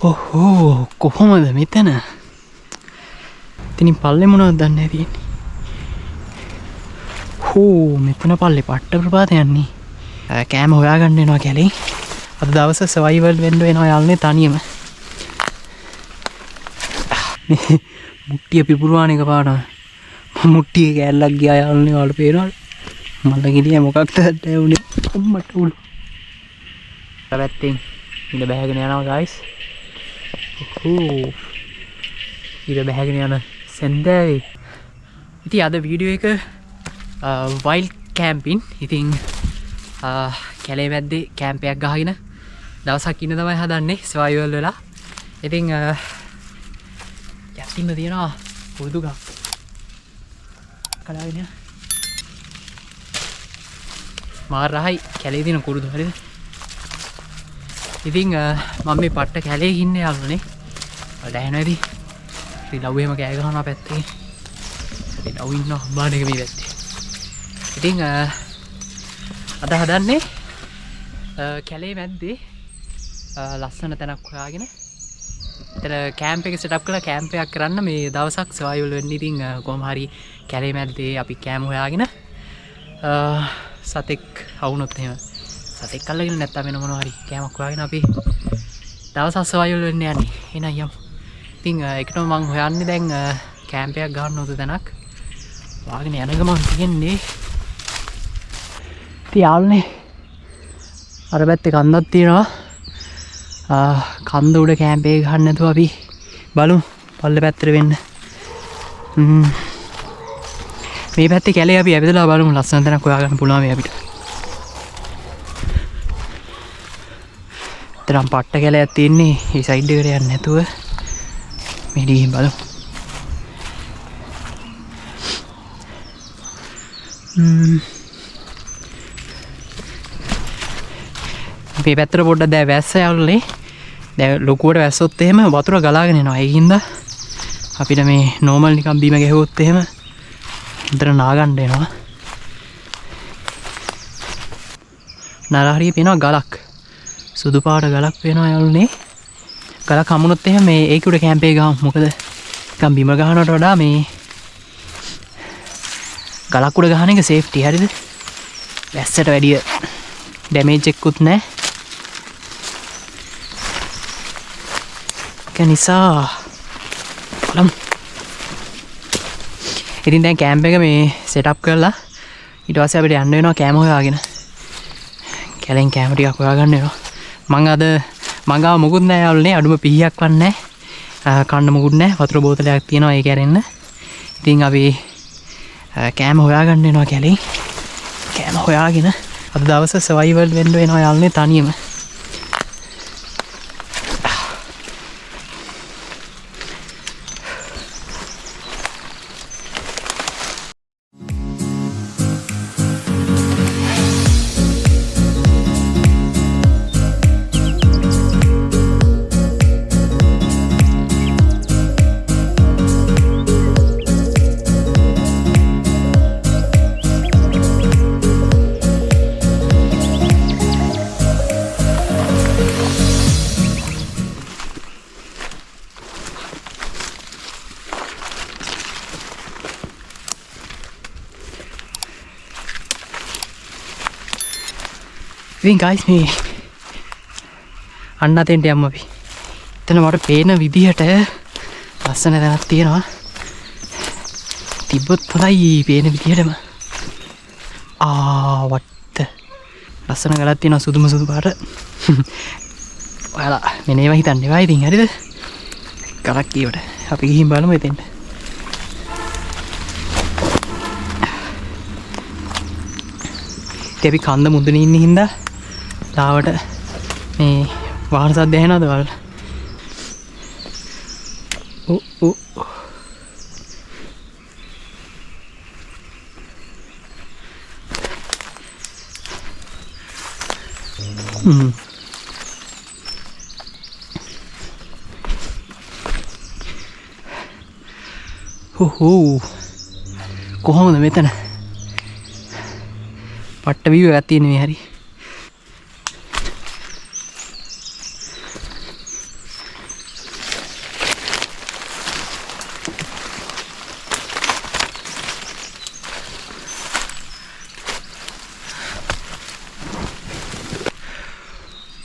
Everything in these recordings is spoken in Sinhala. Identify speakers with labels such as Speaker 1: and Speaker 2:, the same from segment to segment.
Speaker 1: ඔහෝ කොහොමද මෙතන? ඉතින් පල්ලේ මොනවද දන්නේ තියෙන්නේ? හෝ මෙතන පල්ලේ පට්ට ප්‍රපාත යන්නේ. කෑම හොයාගන්න එනවා කැලේ. අද දවස සර්වයිවල් වෙන්න වෙනවා යාළුවනේ තනියම. මුට්ටිය පිපුරුවාන එකපාරටම. මුට්ටියේ කෑල්ලක් ගියා යාළුවනේ වල පේනවා. මල්ල ගෙඩිය මොකක්ද දැවුනේ අම්මට උළු. පැත්තෙන් ඉඳ බහගෙන යනවා guys. ඉර බැහැගෙන යන සැන්දෑවේ. ඉතින් අද වීඩියෝ එක වයිල්ඩ් කැම්පින්. ඉතින් කැලේ මැද්දේ කැම්පයක් ගහගෙන දවසක් ඉන්න තමයි හදන්නේ සර්වයිවල් වෙලා. ඉතින් යටින්ම තියෙනවා පුරුදු ගහ. කලාගෙන යන මාරහයි කැලේ තියෙන කුරුදු හරිද? ඉතින් මම මේ පට්ට කැලේ ඉන්නේ යාළුවනේ. ඔයාලා ඇහෙනවද? ඉතින් ලව් එහෙම කෑ ගහනවා පැත්තේ. ඉතින් ලව් ඉන්නවා බාන එක මේ පැත්තේ. ඉතින් අද හදන්නේ කැලේ මැද්දේ ලස්සන තැනක් හොයාගෙන එතන කැම්ප් එක සෙටප් කරලා කැම්ප් එකක් කරන්න මේ දවසක් සර්වයිවල් වෙන්න. ඉතින් කොහොම හරි කැලේ මැද්දේ අපි කැම් හොයාගෙන සතෙක් වුණොත් එහෙම සතෙක් අල්ලගෙන නැත්නම් වෙන මොනවා හරි කෑමක් හොයාගෙන අපි දවස් සර්වයිවල් වෙන්න යන්නේ. එහෙනම් යමු. ඉතින් ඒකටම මම හොයන්නේ දැන් කැම්ප් එකක් ගන්න ඕන තැනක්. වාගෙන යන ගමන් තියෙන්නේ. ඉතින් යාළුවනේ අර පැත්තේ කන්දක් තියෙනවා. කන්ද උඩ කැම්ප් එක ගන්න නැතුව අපි බලමු පල්ලේ පැත්තට වෙන්න. මේ පැත්තේ කැලේ අපි ඇවිදලා බලමු ලස්සන තැනක් හොයාගන්න පුළුවන් මේ අපිට. තරම් පට්ට කැලයක් තියෙන්නේ. මේ සයිඩ් එකට යන්න නැතුව මේ දිහින් බලමු. මේ පැත්තට පොඩ්ඩක් දැන් වැස්ස යාළුවනේ. දැන් ලොකුවට වැස්සොත් එහෙම වතුර ගලාගෙන එනවා. ඒකින්ද අපිට මේ නෝමල් නිකන් බීම ගැහුවොත් එහෙම උතර නාගන්න එනවා. නරහරිය පේනවා ගලක්. සුදු පාට ගලක් පේනවා යාළුවනේ. ගලක් හමුනොත් එහෙම මේ ඒක උඩ කැම්ප් එක ගහමු. මොකද නිකන් බීම ගහනවට වඩා මේ ගලක් උඩ ගහන එක සේෆ්ටි හරිද? වැස්සට වැඩිය ඩැමේජ් එකකුත් නැහැ. ඒක නිසා බලමු. ඉතින් දැන් කැම්ප් එක මේ සෙටප් කරලා ඊට පස්සේ අපිට යන්න වෙනවා කෑම හොයාගෙන. කැලෙන් කෑම ටිකක් හොයාගන්න වෙනවා. මං ගාව මොකුත් නැහැ යාළුවනේ. අඩුම පිහියක් වත් නැහැ. කන්න මොකුත් නැහැ. වතුර බෝතලයක් තියෙනවා ඒක ඇරෙන්න. ඉතින් අපි කෑම හොයාගන්න වෙනවා කැලේ. කෑම හොයාගෙන අද දවස සර්වයිවල් වෙන්න වෙනවා යාළුවනේ තනියම. ඉතින් guys මේ අන්න අතෙන්ට යමු අපි. එතන මට පේන විදිහට ලස්සන තැනක් තියෙනවා. තිබ්බොත් හොඳයි පේන විදිහටම. වට්ට ලස්සන ගලක් තියෙනවා සුදුම සුදු පාට. ඔයාලා මෙන්න ඒවා හිතන්න එපා ඉතින් හරිද? ගලක් කියවට අපි ගිහින් බලමු එතෙන්ට. ඉතින් අපි කන්ද මුදුනේ ඉන්න හින්දා ලාවට මේ වාහන සද්ද ඇහෙනවද ඔයාලට? කොහොමද මෙතන? පට්ට වීව එකක් තියෙන මේ හරි.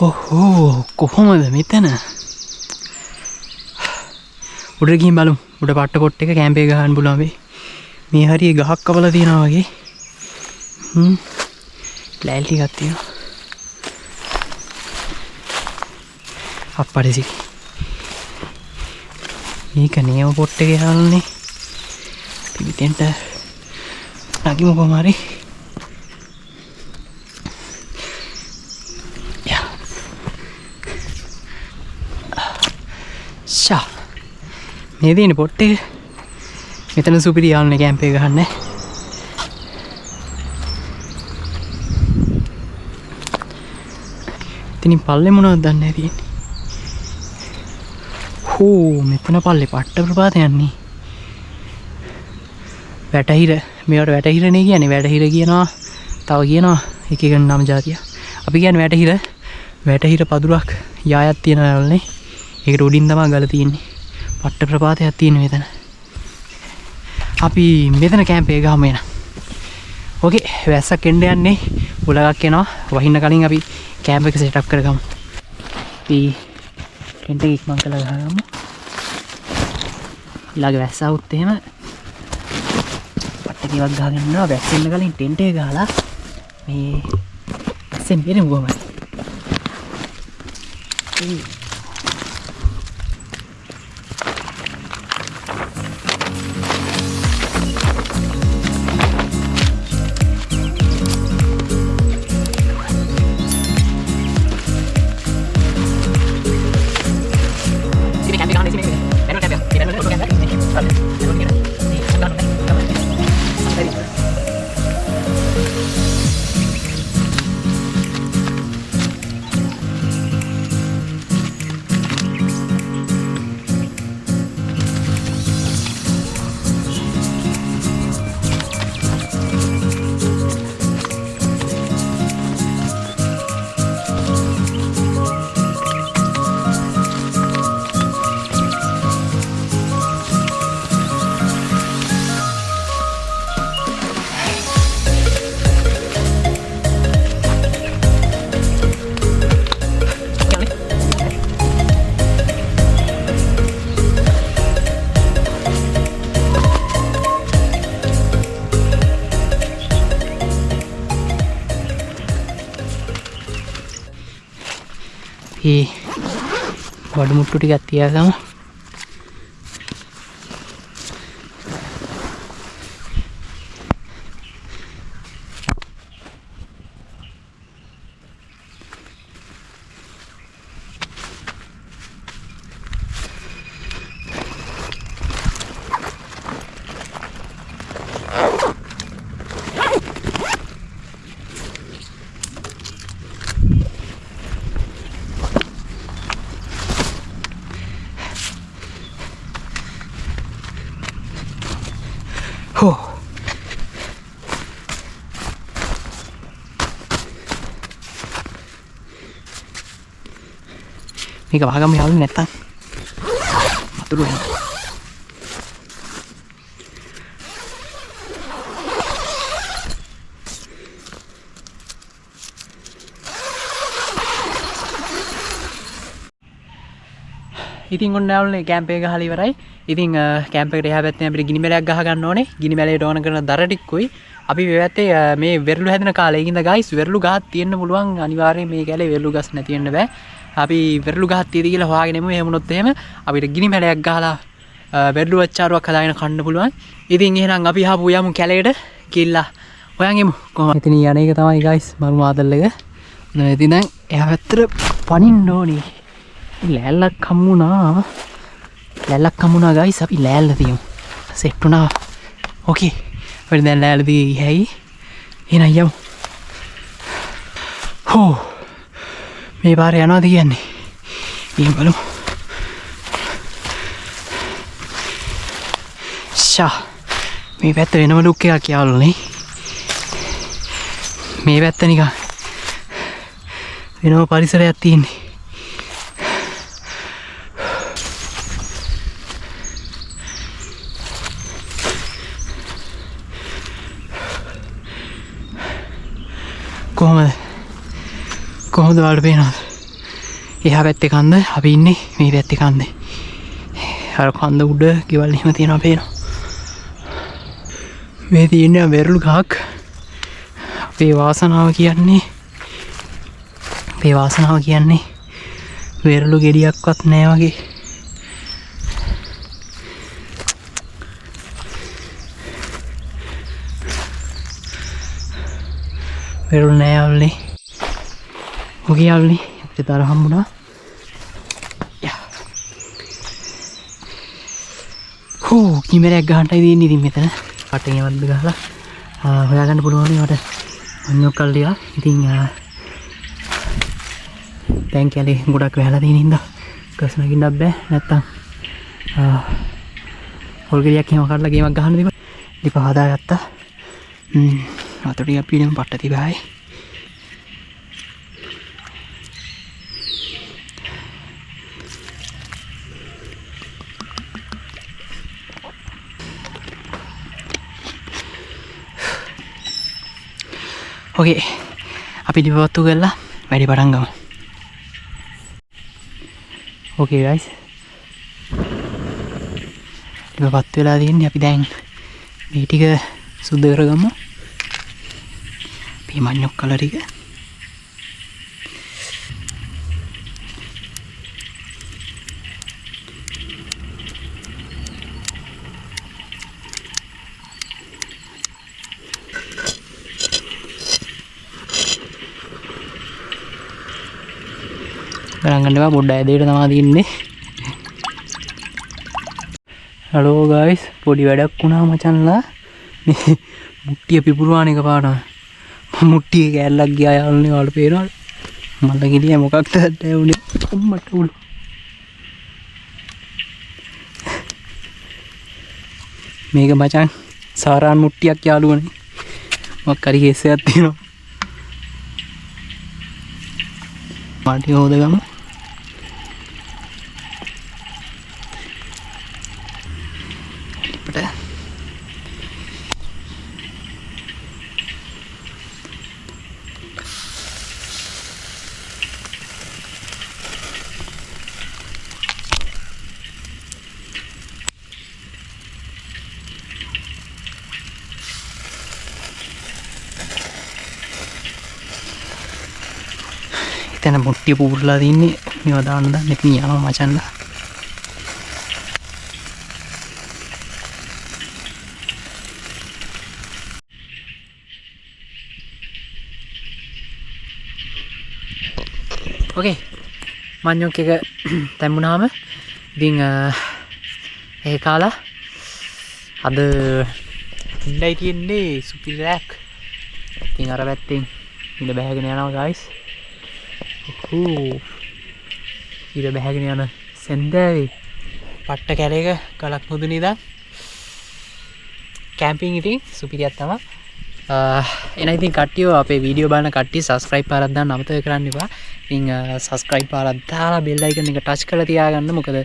Speaker 1: ඔහෝ කොහොමද මෙතන උඩ ගිහින් බලමු උඩ පට්ට පොට් එක කැම්ප් එක ගහන්න පුළුවන් වෙයි මේ හරිය ගහක් කපලා තියනවා වගේ ලෑල් ටිකක් තියෙනවා අප්පඩේ මේක නේම පොට් එකේ හාල්නේ පිටින්ට නගිමු කොහම හරි ෂා මේ තියෙන පොට් එක මෙතන සුපිරි යාළුවනේ කැම්ප් එක ගහන්න ඉතින් පල්ලේ මොනවද දන්නේ නැහැ තියෙන්නේ හෝ මෙතන පල්ලේ පට්ට ප්‍රපාත යන්නේ වැටහිර මේවට වැටහිරනේ කියන්නේ වැටහිර කියනවා තව කියනවා එක එක නම් જાතිය අපි කියන්නේ වැටහිර පදුරක් යායක් තියෙනවනේ ඒකට උඩින් තමයි ගල තියෙන්නේ පට්ට ප්‍රපාතයක් තියෙන මෙතන අපි මෙතන කැම්ප් එක ගහමු එන ඕකේ වැස්සක් එන්න යන්නේ උලගක් එනවා වහින්න කලින් අපි කැම්ප් එක සෙට් අප් කරගමු අපි ටෙන්ට් එක ඉක්මන් කරලා ගහගමු ඊළඟ වැස්ස આવුත් එහෙම පට්ට කීවක් ගහගෙන ඉන්නවා වැස්සෙන්න කලින් ටෙන්ට් එක ගහලා මේ වැස්සෙන් බෙරෙමු කොහමද බඩු මුට්ටු ටිකක් තියාගමු මේක වහගම යාළුවෝ නැත්තම් වතුර වෙනවා ඉතින් ඔන්න යාළුවනේ කැම්ප් එක ගහලා ඉවරයි ඉතින් කැම්ප් එකට එහා පැත්තේ අපිට ගිනි මැලයක් ගහ ගන්න ඕනේ ගිනි මැලේට ඕන කරන දර ටිකකුයි අපි මේ පැත්තේ මේ වෙරළු හැදෙන කාලේ ඉඳන් ගයිස් වෙරළු ගහක් තියෙන්න පුළුවන් අනිවාර්යයෙන් මේ කැලේ වෙරළු ගස් නැති වෙන්න බෑ අපි වෙරළු ගහක් තියෙද කියලා හොයාගෙන එමු එහෙම වුණොත් එහෙම අපිට ගිනි මැලයක් ගහලා වෙරළු අච්චාරුවක් හදාගෙන කන්න පුළුවන් ඉතින් එහෙනම් අපි ආපු යමු කැලේට ගිහිල්ලා හොයන් එමු කොහොමද ඉතින් යන එක තමයි ගයිස් මරු මාදල් එක ඉතින් දැන් එහා පැත්තට පනින්න ඕනේ ලෑල්ලක් හම්බුණා ගයිස් අපි ලෑල්ල තියමු සෙට් වුණා ඕකේ අපි දැන් ලෑල්ල දිගේ ගියයි එහෙනම් යමු හෝ මේ පාරේ යනවාද කියන්නේ ගිහින් බලමු ෂා මේ පැත්ත වෙනම ලුක් එකක් යාළුවනේ මේ පැත්ත නිකන් වෙනම පරිසරයක් තියෙන්නේ කොහොමද ඔයාලට පේනවද එහා පැත්තේ කන්ද අපි ඉන්නේ මේ පැත්තේ කන්දේ. අර කන්ද උඩ ගෙවල් එහෙම තියෙනවා පේනවා. මේ තියෙන්නේ වෙරළු ගහක්. අපේ වාසනාව කියන්නේ වෙරළු ගෙඩියක්වත් නැහැ වගේ. වෙරළු නැහැ අවුලේ. ඔගේ අවුලේ අපිට තර හම්බුණා. කිමරයක් ගහන්ටයි දෙන්නේ ඉතින් මෙතන පට්ටේ වද්ද ගහලා හොයාගන්න පුළුවන් මට අන්නොක් කල්ලියා. ඉතින් දැන් කැලේ ගොඩක් වැහලා තියෙන හින්දා ගස් නගින්නත් බෑ. නැත්තම් හොල්ගෙඩියක් එහෙම කඩලා ගේමක් ගහන්න තිබ්බා. ලිප හදාගත්තා. අතට අපිටම පට්ට තිබායි. ඕකේ අපි ලිපවත්තු කරලා වැඩි පටන් ගමු. ඕකේ ගයිස් ලිපවත්තු වෙලා තියෙන්නේ. අපි දැන් මේ ටික සුද්ධ කරගමු. මේ මඤ්ඤොක් කලර් ටික ගණන්ගන්නවා පොඩ්ඩක් ඇදේට තමයි තින්නේ. හලෝ ගයිස් පොඩි වැඩක් වුණා මචන්ලා. මේ මුට්ටිය පිපුරුවාන එක පාටම මුට්ටිය කෑල්ලක් ගියා යාළුවනේ. ඔයාලට පේනවද මල්ල ගෙඩිය මොකක්ද ඇවුනේ අම්මට උළු. මේක මචන් සාරාන් මුට්ටියක් යාළුවනේ. මොකක් හරි කේස් එකක් තියෙනවා. මාටි හොදගමු. එතන මුට්ටිය පුපුරලා තින්නේ. මේවා දාන්න මෙතන යනවා මචන්ලා. ඕකේ මඤ්ඤොක් එක තැම්බුණාම ඉතින් ඒ කාලා අද ඉන්නයි තියෙන්නේ සුපිරිලක්. ඉතින් අර පැත්තෙන් ඉඳ බහගෙන යනවා ගයිස්. ඉර බැහැගෙන යන සෙන්දෑවේ පට්ට කැලේක ගලක් මුදුනේ ඉඳන් කැම්පින් ඉතින් සුපිරියක් තමයි. එන ඉතින් කට්ටිය අපේ වීඩියෝ බලන කට්ටිය subscribe පාරක් දාන්න අමතක කරන්න එපා. ඉතින් subscribe පාරක් දාලා bell icon එක touch කරලා තියාගන්න. මොකද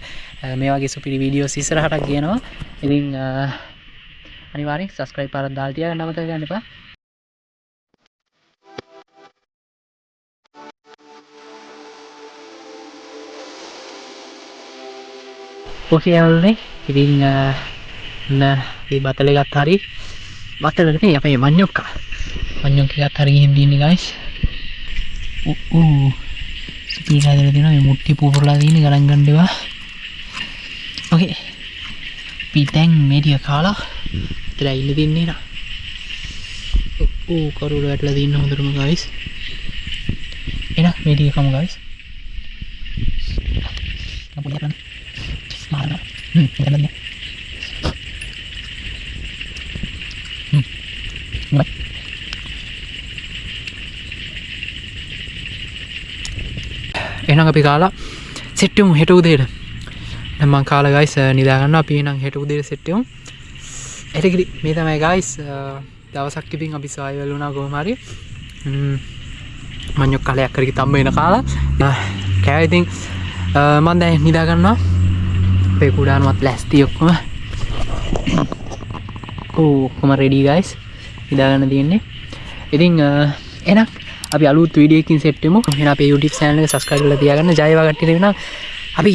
Speaker 1: මේ වගේ සුපිරි වීඩියෝස් ඉස්සරහට ගේනවා. ඉතින් අනිවාර්යෙන් subscribe පාරක් දාලා තියාගන්න අමතක කරන්න එපා. ඕකේ යාළුවනේ ඉතින් මේ බතලේ ගත්ත හරි බතලේ නේ අපේ මඤ්ඤොක් එකත් හරි ගිහින් දින්නේ ගයිස්. සුපිරිලා දෙනවා මේ මුට්ටි පුපුරලා දින්නේ ගණන් ගන්න ඒවා. ඕකේ පිටෙන් මේඩියා කාලා ඉතලා ඉන්න දින්නේ නා. කරුල වැටලා දින්න හොඳටම ගයිස්. එන මේඩියා කමු guys. අපුඩියන් Mana? Jalan ya. Baik. එහෙනම් අපි කාලා සෙට් වෙමු හෙට උදේට. දැන් මං කාලා ගයිස් නිදා ගන්නවා. අපි එහෙනම් හෙට උදේට සෙට් වෙමු. එතකිරි මේ තමයි ගයිස් දවසක් ඉතින් අපි සායවල වුණා කොහොම හරි. මඤ්ඤොක් කාලයක් කරගෙන තම්බ වෙන කාලා. කෑවා ඉතින් මම දැන් නිදා ගන්නවා. අපේ කුඩානුවත් ලැස්ති ඔක්කොම. ඔක්කොම රෙඩි ගයිස්. නිදා ගන්න තියෙන්නේ. ඉතින් එහෙනම් අපි අලුත් වීඩියෝ එකකින් සෙට් වෙමු. එහෙනම් අපේ YouTube channel එක subscribe කරලා තියාගන්න. ජය වේවා කට්ටියට වෙනවා. අපි